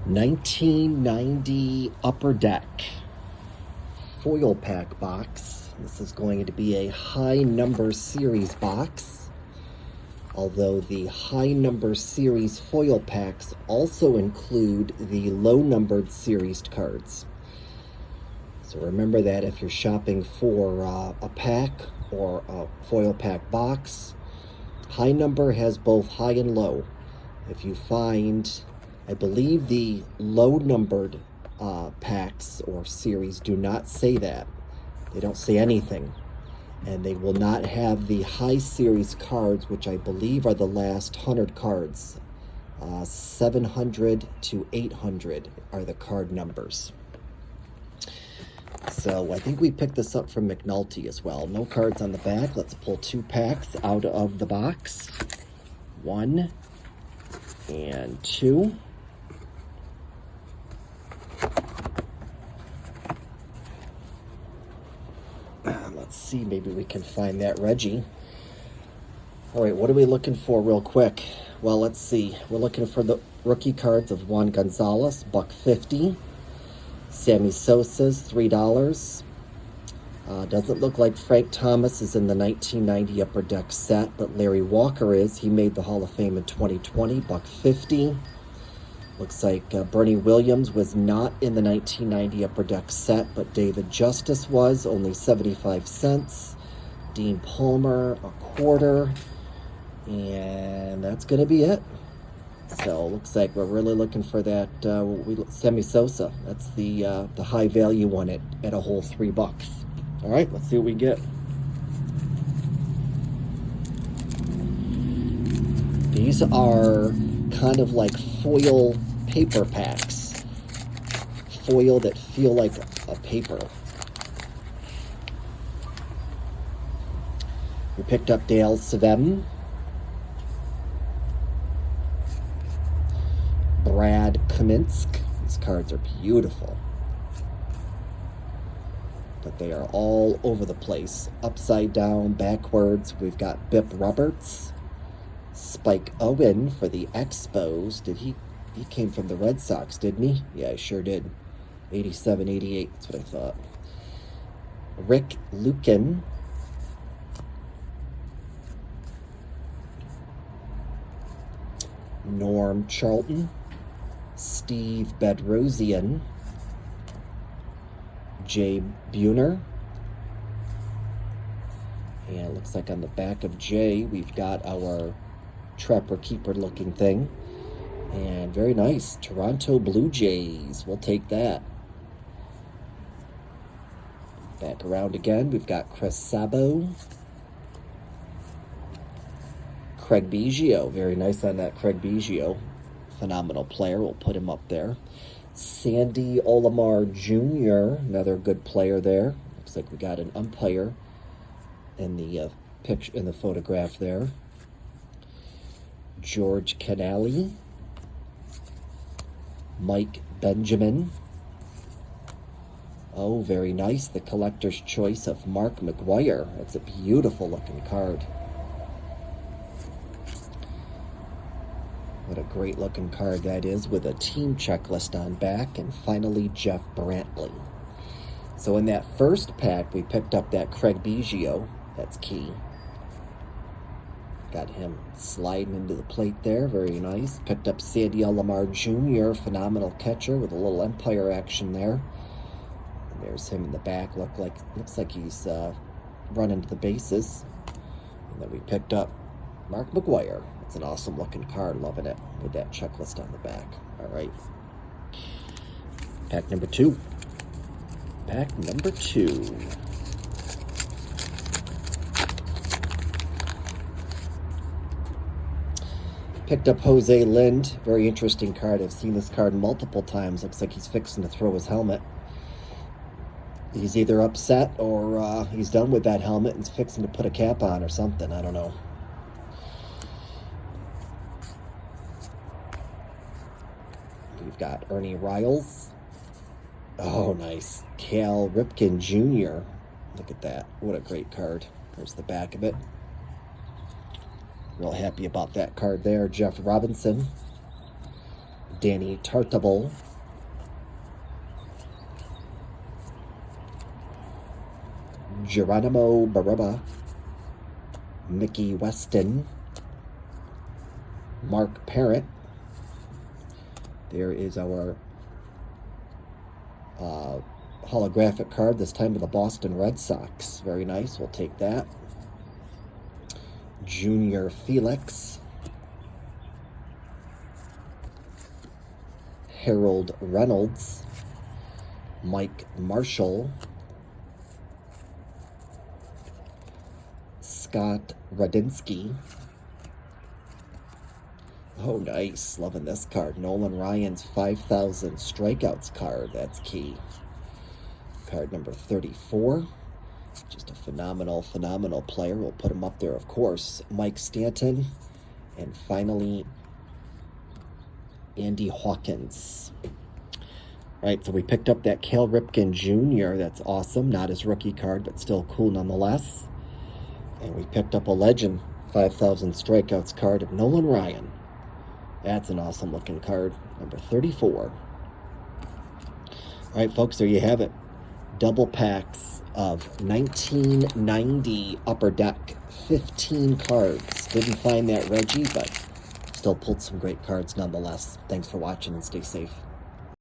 1990 Upper Deck foil pack box. This is going to be a high number series box, although the high number series foil packs also include the low numbered series cards. So remember that if you're shopping for a pack or a foil pack box, high number has both high and low. If you find, I believe the low numbered packs or series do not say that. They don't say anything. And they will not have the high series cards, which I believe are the last 100 cards. 700 to 800 are the card numbers. So I think we picked this up from McNulty as well. No cards on the back. Let's pull 2 packs out of the box. 1 and 2. Let's see, maybe we can find that Reggie. All right, what are we looking for real quick? Well, let's see. We're looking for the rookie cards of Juan Gonzalez, $1.50. Sammy Sosa's $3. Doesn't look like Frank Thomas is in the 1990 Upper Deck set, but Larry Walker is. He made the Hall of Fame in 2020, $1.50. Looks like Bernie Williams was not in the 1990 Upper Deck set, but David Justice was, only 75 cents. Dean Palmer, $0.25. And that's going to be it. So looks like we're really looking for that Sammy Sosa. That's the high value one at a whole $3. All right, let's see what we get. These are kind of like foil paper packs. Foil that feel like a paper. We picked up Dale Savem, Brad Kaminsky. These cards are beautiful, but they are all over the place. Upside down, backwards. We've got Bip Roberts, Spike Owen for the Expos. He came from the Red Sox, didn't he? Yeah, he sure did. 87, 88, that's what I thought. Rick Lukin, Norm Charlton, Steve Bedrosian, Jay Buhner, and it looks like on the back of Jay we've got our Trapper Keeper looking thing, and very nice, Toronto Blue Jays, we'll take that. Back around again, we've got Chris Sabo, Craig Biggio, very nice on that Craig Biggio. Phenomenal player, we'll put him up there. Sandy Alomar Jr., another good player there. Looks like we got an umpire in the picture, in the photograph there. George Canali, Mike Benjamin. Oh, very nice. The collector's choice of Mark McGwire. That's a beautiful looking card. What a great looking card that is, with a team checklist on back. And finally, Jeff Brantley. So in that first pack, we picked up that Craig Biggio. That's key. Got him sliding into the plate there. Very nice. Picked up Sandy Alomar Jr., phenomenal catcher with a little umpire action there. And there's him in the back. Looks like he's running to the bases. And then we picked up Mark McGwire. It's an awesome looking card, loving it, with that checklist on the back. All right. Pack number 2. Pack number 2. Picked up Jose Lind. Very interesting card. I've seen this card multiple times. Looks like he's fixing to throw his helmet. He's either upset or he's done with that helmet and is fixing to put a cap on or something. I don't know. We've got Ernie Riles. Oh, nice. Cal Ripken Jr. Look at that. What a great card. There's the back of it. Real happy about that card there. Jeff Robinson. Danny Tartable. Geronimo Baraba. Mickey Weston. Mark Parrott. There is our holographic card, this time of the Boston Red Sox. Very nice, we'll take that. Junior Felix. Harold Reynolds. Mike Marshall. Scott Radinsky. Oh, nice. Loving this card. Nolan Ryan's 5,000 strikeouts card. That's key. Card number 34. Just a phenomenal player. We'll put him up there, of course. Mike Stanton. And finally, Andy Hawkins. All right, so we picked up that Cal Ripken Jr. That's awesome. Not his rookie card, but still cool nonetheless. And we picked up a legend 5,000 strikeouts card of Nolan Ryan. That's an awesome looking card. Number 34. All right, folks, there you have it. Double packs of 1990 Upper Deck. 15 cards. Didn't find that Reggie, but still pulled some great cards nonetheless. Thanks for watching and stay safe.